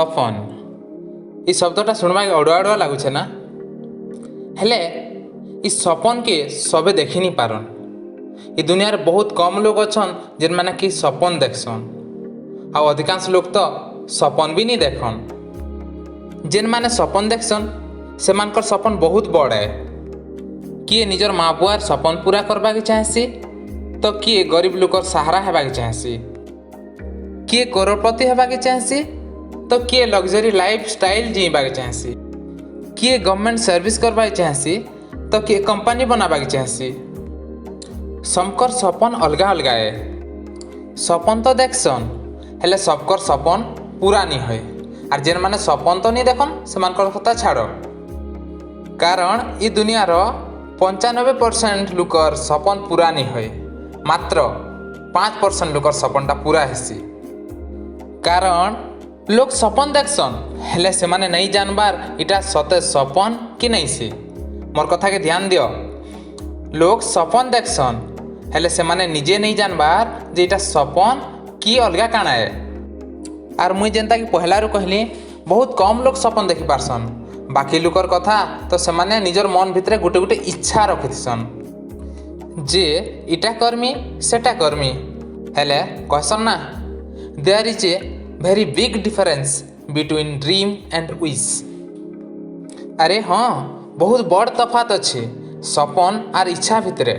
सपन ई शब्दटा शुणवा अड़ुआ अड़ुआ लगुचे ना हेले ई सपन के सबे देखी नहीं पारन। ई दुनिया बहुत कम लोग अच्छन जिन मैंने कि सपन देखसन आ अधिकांश लोग तो सपन भी नहीं देखन। जिन मैंने सपन देखसन से मानकर सपन बहुत बड़ है। किए निजर माँ बुआर सपन पूरा करवा के चाहेसी तो किए गरीब लोकर सहारा हेबा के चाहेसी, किए करोड़पति हेबा के चाहेसी तो किए लग्जरी लाइफ स्टाइल जीवा के चाहेसी, किए गवर्नमेंट सर्विस करवा के चाहेसी तो किए कंपनी बनावा के चाहेसी। सबकर सपन अलगा अलगा है। सपन तो देखसन हेले सबकर सपन पूरा नहीं होए और जेन माने सपन तो नहीं देखन से मानकर कथा छाड़। कारण ई दुनिया रो 95% लोकर सपन पूरा नहीं होए, मात्र 5% लोकर सपनटा पूरा हेसी। कारण लोग सपन देखसन हेले से माने नहीं जानबार इटा सते सपन कि नहीं सी। मोर कथा के ध्यान दियो, लोग सपन देखसन हेले से माने निजे नहीं जानबार जे इटा सपन कि अलगा काना है। आर मुई जेनता कि पहलारू कहली बहुत कम लोग सपन देखी पारसन। बाकी लोकर कथा तो से माने निजर मन भितरे गोटे गोटे इच्छा रखिथिसन जे इटा करमी सेटा करमी। हेले कहसन ना there is a very big difference between dream and wish. अरे हाँ बहुत बड़ तफात अच्छे सपन आर इच्छा भितरे।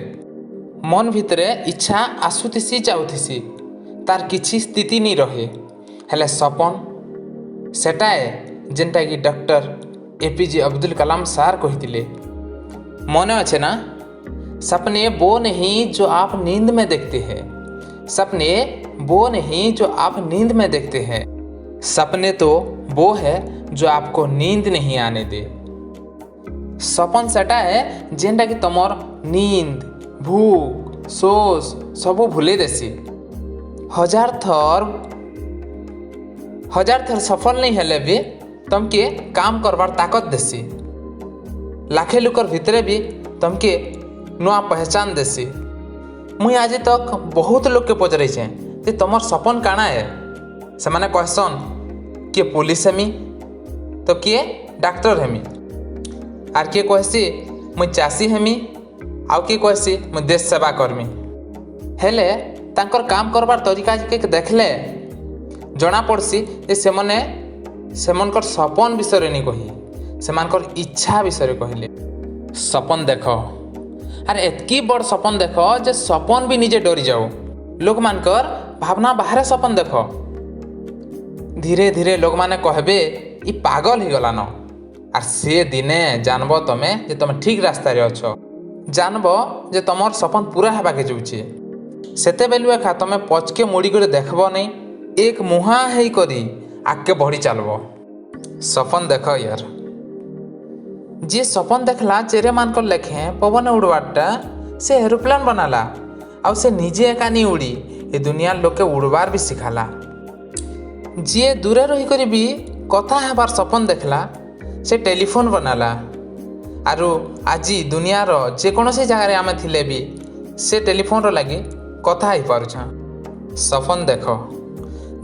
मन भितरे इच्छा आसुथिसी जाउथिसी तार किछि स्थिति नहीं रहे, हेले सपन सेटा है जेनटा कि डॉक्टर एपीजे अब्दुल कलाम सार कहिथिले। मने अच्छे ना, सपने वो नहीं जो आप नींद में देखते हैं, सपने वो नहीं जो आप नींद में देखते हैं, सपने तो वो है जो आपको नींद नहीं आने दे। सपन सेटा है जेनटा कि तमर नींद भूख सोच सबू भूले देसी। हजार थर सफल नहीं हेले भी तमके काम करवार ताकत देसी। लाखे लोकर भितरे भी तमके नुआ पहचान देसी। मुई आज तक बहुत लोग के पचरे जे तमर सपन काना है। से माने कहसन किए पुलिस हेमी तो किए डॉक्टर हेमी, आर किए कहसी मुई चाषी हेमी आउ किए कहसी मुई देश सेवा कर्मी। हेले तांकर काम करवार तरीका के देखले जना पड़सी जे सेमने सेमनकर सपन विषय नहीं कही, सेमानकर इच्छा विषय कहले। सपन देख अरे एतकी बड़ सपन देख जे सपन भी निजे डरी जाओ। लोग मानकर भावना बाहर सपन देख। धीरे धीरे लोग माने कहबे ई पागल ही गला न। आर से दिने जानबो तमे जे तमे ठीक रास्ता रे अछो, जानबो जे तमर सपन पूरा हेबा के जाउची। सेते बेलु एखा तमे पचके मुड़ी करे देखबो नहीं, एक मुहा हेई करी आगे बढ़ी चलबो। सपन देख यार, जे सपन देखला चेरे मान कर लेखे पवन उड़वारटा से एरोप्लेन बनाला आउ से निजे एका नहीं उड़ी ए दुनिया लोग के उड़वार भी सिखाला। जे दूरे रही करी भी कथा हेबार सपन देखला से टेलीफोन बनाला आरु आजी दुनिया रो जे कोनोसी जगह रे आमे थिले भी से टेलीफोन रो लागी कथा ही पारुछा। सपन देखो,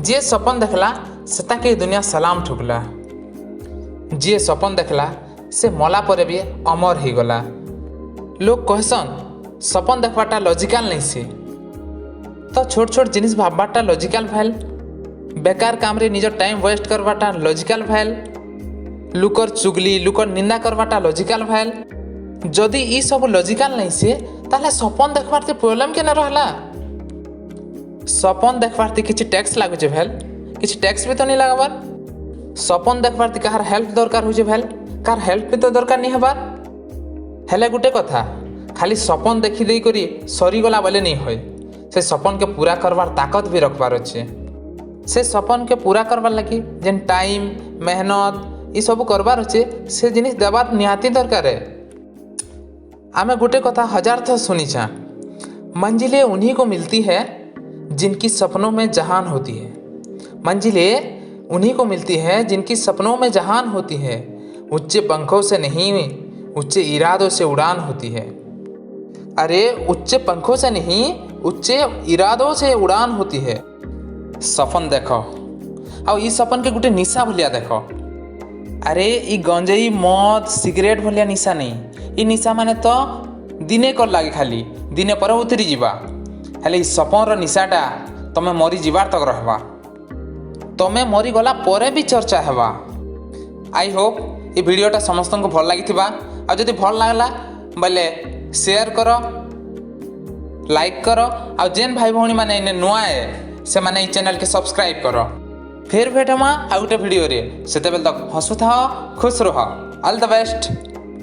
जे सपन देखला से ताके दुनिया सलाम ठुकला। जे सपन देखला से मला पर भी अमर ही गला। लोग कहसन सपन देखवाटा लॉजिकल नहीं सी तो छोट छोट जिनिस भाबबाटा लॉजिकल भैल, बेकार काम रे निजर टाइम वेस्ट करवाटा लॉजिकल भैल, लुकर चुगली लुकर निंदा करवाटा लॉजिकल भैल। जदि ई सब लॉजिकल नहीं सी ताले सपन देखवार ते प्रॉब्लम केना रहला। सपन देखवार ते किछि टैक्स लागुचे भैल, किछि टैक्स भी तो नहीं लगाबार। सपन देखवार ती कहार हेल्प दरकार हो भेल, कार हेल्प भी तो दरकार नहीं हबार। हेले गुटे कथा खाली सपन देखी दे करी सरीगला बोले नहीं होय, से सपन के पूरा करवार ताकत भी रखबार अच्छे। से सपन के पूरा करवार लगी जेन टाइम मेहनत ये सब करवार अच्छे से जिनिस देवार निहाती दरकार है। आमे गुटे कथा हजार थर सुनीछा, मंजिलें उन्हीं को मिलती है जिनकी सपनों में जहान होती है। मंजिलें उन्हीं को मिलती है जिनकी सपनों में जहान होती है। ऊंचे पंखों से नहीं ऊंचे इरादों से उड़ान होती है। अरे ऊंचे पंखों से नहीं ऊंचे इरादों से उड़ान होती है। सपन देखो ଆଉ ଇ ସପନ के गोटे निशा भलिया देख। अरे इ गंजेई मद सिगरेट भलिया निशा नहीं, इ निशा माने तो दिने कर लागे, खाली दिने पर उतरी जीवा। हेले इ सपन निशाटा तमे मरी जीवार तक रहबा, तमे मरी गला परे भी चर्चा हेबा। आई होप ये वीडियोटा समस्त को भल लगी, आ जदि भल लागला बोले शेयर कर, लाइक कर, आ जेन भाई भौणी माने इने नुआ है से माने चैनल के सब्सक्राइब कर। फिर भेटमा आ गोटे वीडियो रे, सेते बेल तक हसु था, खुश रह। All the best.